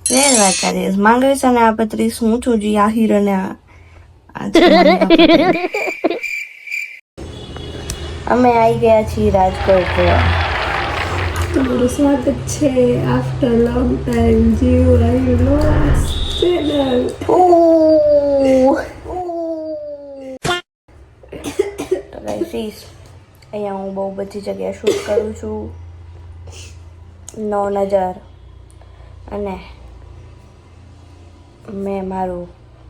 વેરવા કરીશ માંગે છે ને આ 35 હું છું જી આહિર અને અમે આવી ગયા છીએ રાજકોટ તમારું સ્વાગત છે આફ્ટર લોંગ ટાઈમ જીવ આઈ લોસ ચેનલ. તો ગાઈસ અહીંયા હું બહુ બધી જગ્યાએ શૂટ કરું છું 9000 અને મેં મારું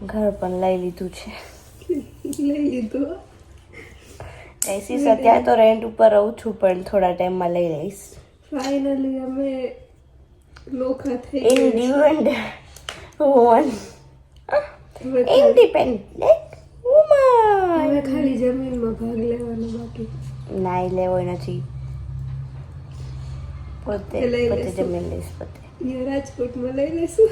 ઘર પણ લઈ લીધું છે. લઈ લીધું. એસી અત્યારે તો રેન્ટ ઉપર રહું છું પણ થોડા ટાઈમમાં લઈ લઈશ. ફાઇનલી અમે લોખા થઈ ઇન્ડિપેન્ડન્ટ વુમન. હવે ખાલી જમીનમાં ભાગ લેવાનો બાકી. નાઈ લેવો નથી, પોતે જમીન લઈશ પોતે. રાજકોટમાં લઈ લેશું.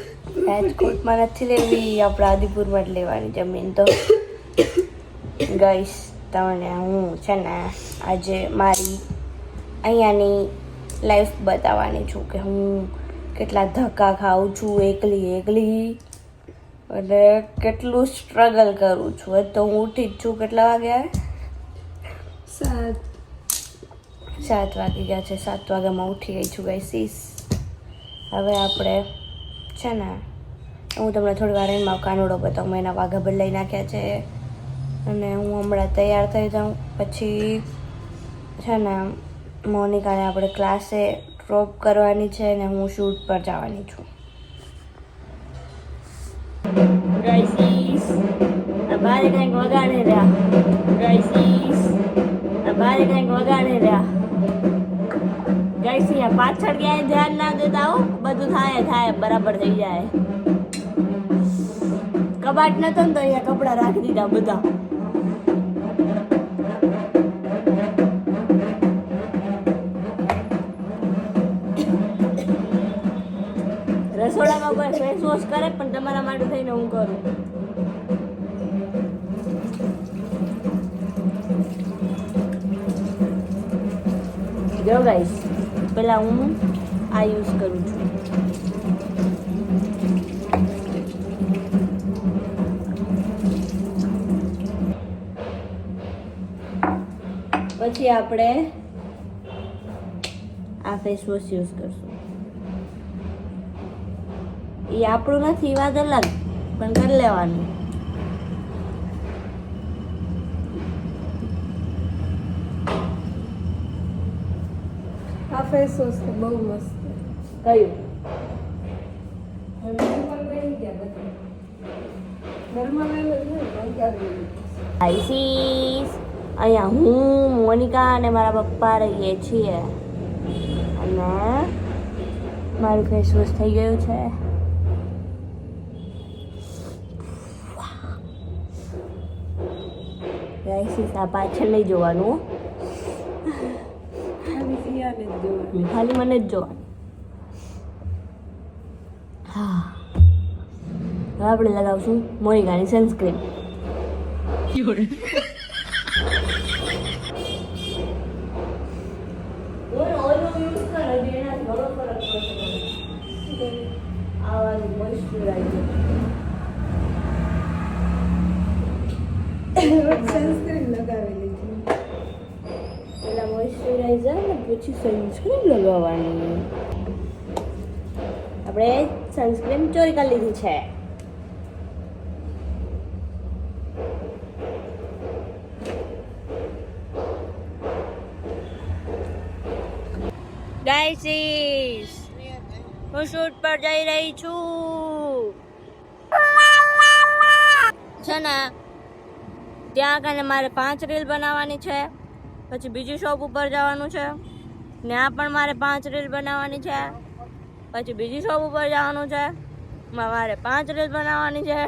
રાજકોટમાં નથી લેવી, આપણા આદિપુરમાં જ લેવાની જમીન. તો ગાઈસ તમને હું છે ને આજે મારી અહીંયાની લાઈફ બતાવવાની છું કે હું કેટલા ધક્કા ખાઉં છું એકલી અને કેટલું સ્ટ્રગલ કરું છું. હવે તો હું ઉઠી જ છું. કેટલા વાગ્યા? 7 વાગી ગયા છે. 7 વાગ્યામાં ઉઠી ગઈ છું ગાઈસ. હવે આપણે છે ને હું તમને થોડી વાર એમાં કાનુડો બતાવું. મેં એના વાઘા બદલાઈ નાખ્યા છે અને હું હમણાં તૈયાર થઈ જાઉં. પછી છે ને મોનિકાને આપણે ક્લાસે ડ્રોપ કરવાની છે અને હું શૂટ પર જવાની છું. ગાઈસીસ આ બારે કંઈક વગાડે રહ્યા. ગાઈસીસ આ બારે કંઈક વગાડે રહ્યા. ગાઈસી આ પાછળ ક્યાંય ધ્યાન ના દેતા હો. બધું થાય બરાબર થઈ જાય. કબાટ નતો ને તો અહીંયા કપડા રાખી દીધા બધા. રસોડામાં કોઈ ફેસ વોશ કરે પણ તમારા માટે થઈને હું કરું. જો ગાઈસ પેલા હું આ યુઝ કરું છું. પછી આપણે આ ફેસ વોશ યુઝ કરશું. એ આપણું નથી, વાત અલગ, પણ કરી લેવાનું. આ ફેસ વોશ તો બહુ મસ્ત. કયું? આઈસીસ અહીંયા હું મોનિકા અને મારા પપ્પા રહીએ છીએ અને મારું ફેસ વોશ થઈ ગયું છે. આઈસીસ આ પાછળ નહીં જોવાનું, ખાલી મને જ જોવાનું. હા હવે આપણે લગાવશું મોનિકાની સનસ્ક્રીન. સનસ્ક્રીન લગાવેલી છે. પેલા મોઇશ્ચરાઇઝર ને પછી સનસ્ક્રીન લગાવવાની. આપણે સનસ્ક્રીન ચોરી કરી લીધી છે. ગાઈસ હું શૂટ પર જઈ રહી છું છે ને. ત્યાં આગળ મારે 5 રીલ બનાવવાની છે. પછી બીજી શોપ ઉપર જવાનું છે, ત્યાં પણ મારે 5 રીલ બનાવવાની છે. પછી બીજી શોપ ઉપર જવાનું છે, મારે 5 રીલ બનાવવાની છે.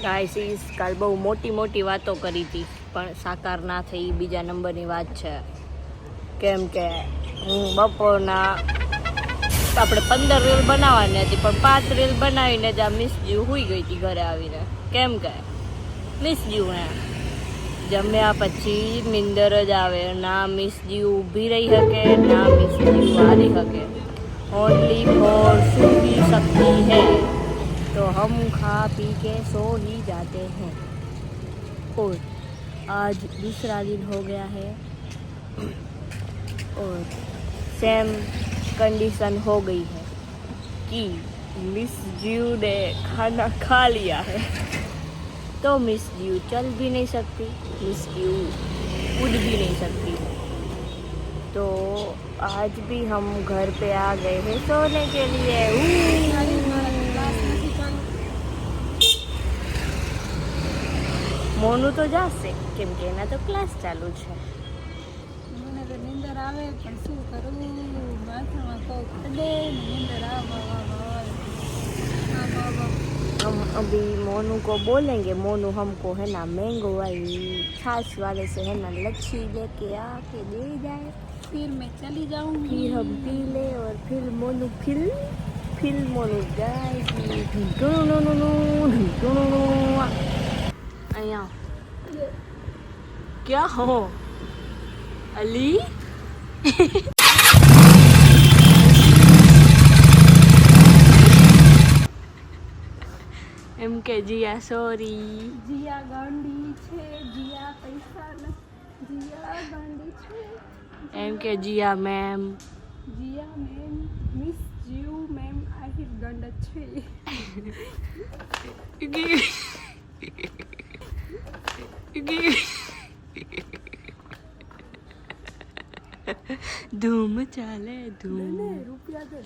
ગાઈસ કાલ બહુ મોટી વાતો કરી હતી પણ સાકાર ના થઈ. બીજા નંબરની વાત છે કેમ કે હું બપોરના આપણે 15 રીલ બનાવવાની હતી પણ 5 રીલ બનાવીને જ આ મિસ જીવ હુઈ ગઈ હતી ઘરે આવીને. કેમ કે મિસ જીવને જમ્યા પછી નીંદર જ આવે ના. મિસ જીવ ઊભી રહી શકે ના મિસ જીવ હારી શકે. ओनली फॉर सो ही सकती है तो हम खा पी के सो ही जाते हैं और आज दूसरा दिन हो गया है और सेम कंडीशन हो गई है कि मिस जीव ने खाना खा लिया है तो मिस जीव चल भी नहीं सकती, मिस जीव कूद भी नहीं सकती। तो आज भी हम घर पे आ गए हैं सोने के लिए। મોનું તો જશે કેમ કે એના તો ક્લાસ ચાલુ છે. મને તો નીંદર આવે પણ શું કરું, માથામાં કોક પડે ને નીંદર हम अभी मोनू को बोलेंगे, मोनू हमको है ना मैंगो वाली छाछ वाले से है ना लच्छी लेके आके दे जाए, फिर मैं चली जाऊंगी। फिर हम पी ले और फिर मोनू फिर मोनू जाएगी। અહીંયા क्या हो अली? એમ કે જીયા સોરી, જીયા ગાંડી છે, જીયા પૈસા નથી, જીયા ગાંડી છે, એમ કે Jiya ma'am, Jiya ma'am, miss જીવ મેમ આહિર ગાંડા છે। ધૂમ ચાલે ધૂમ. રૂપિયા દે